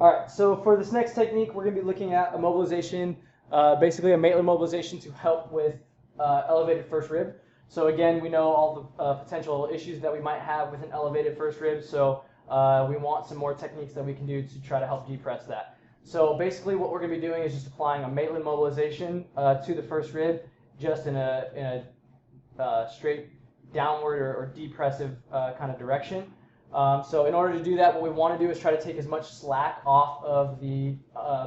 All right, so for this next technique, we're going to be looking at a mobilization, basically a Maitland mobilization to help with elevated first rib. So again, we know all the potential issues that we might have with an elevated first rib, so we want some more techniques that we can do to try to help depress that. So basically what we're going to be doing is just applying a Maitland mobilization to the first rib, just in a straight downward or depressive kind of direction. So in order to do that, what we want to do is try to take as much slack off of the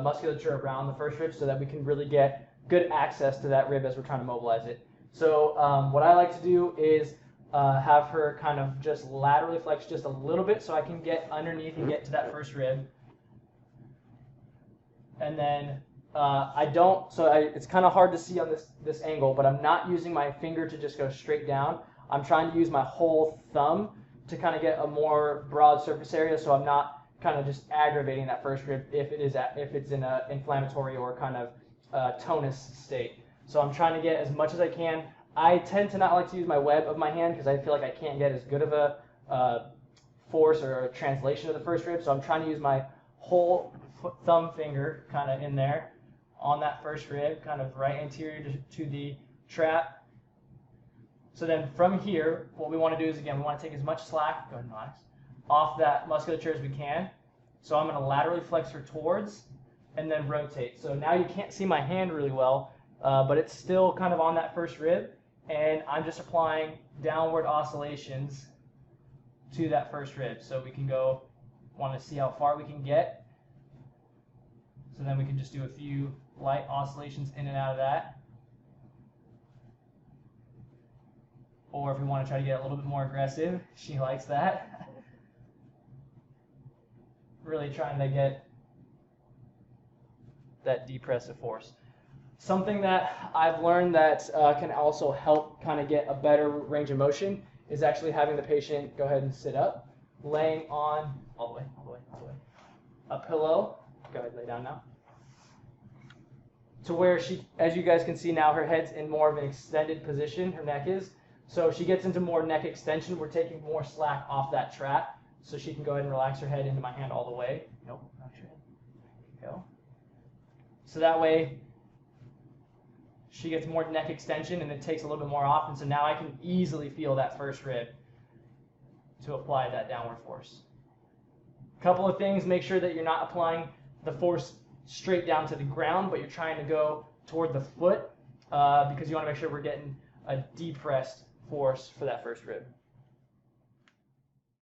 musculature around the first rib so that we can really get good access to that rib as we're trying to mobilize it. So what I like to do is have her kind of just laterally flex just a little bit so I can get underneath and get to that first rib. And then it's kind of hard to see on this angle, but I'm not using my finger to just go straight down. I'm trying to use my whole thumb to kind of get a more broad surface area, so I'm not kind of just aggravating that first rib if it's in an inflammatory or kind of tonus state. So I'm trying to get as much as I can. I tend to not like to use my web of my hand because I feel like I can't get as good of a force or a translation of the first rib. So I'm trying to use my whole thumb finger kind of in there on that first rib, kind of right anterior to the trap. So then from here, what we want to do is, again, we want to take as much slack, go ahead and relax, off that musculature as we can. So I'm going to laterally flex her towards and then rotate. So now you can't see my hand really well, but it's still kind of on that first rib. And I'm just applying downward oscillations to that first rib. So we can go, want to see how far we can get. So then we can just do a few light oscillations in and out of that. Or if we want to try to get a little bit more aggressive, she likes that. Really trying to get that depressive force. Something that I've learned that can also help kind of get a better range of motion is actually having the patient go ahead and sit up, laying on, all the way, a pillow. Go ahead, lay down now. To where she, as you guys can see now, her head's in more of an extended position, her neck is. So if she gets into more neck extension, we're taking more slack off that trap. So she can go ahead and relax her head into my hand all the way. Nope, not your head. There you go. So that way, she gets more neck extension and it takes a little bit more off. And so now I can easily feel that first rib to apply that downward force. A couple of things, make sure that you're not applying the force straight down to the ground, but you're trying to go toward the foot because you want to make sure we're getting a depressed force for that first rib.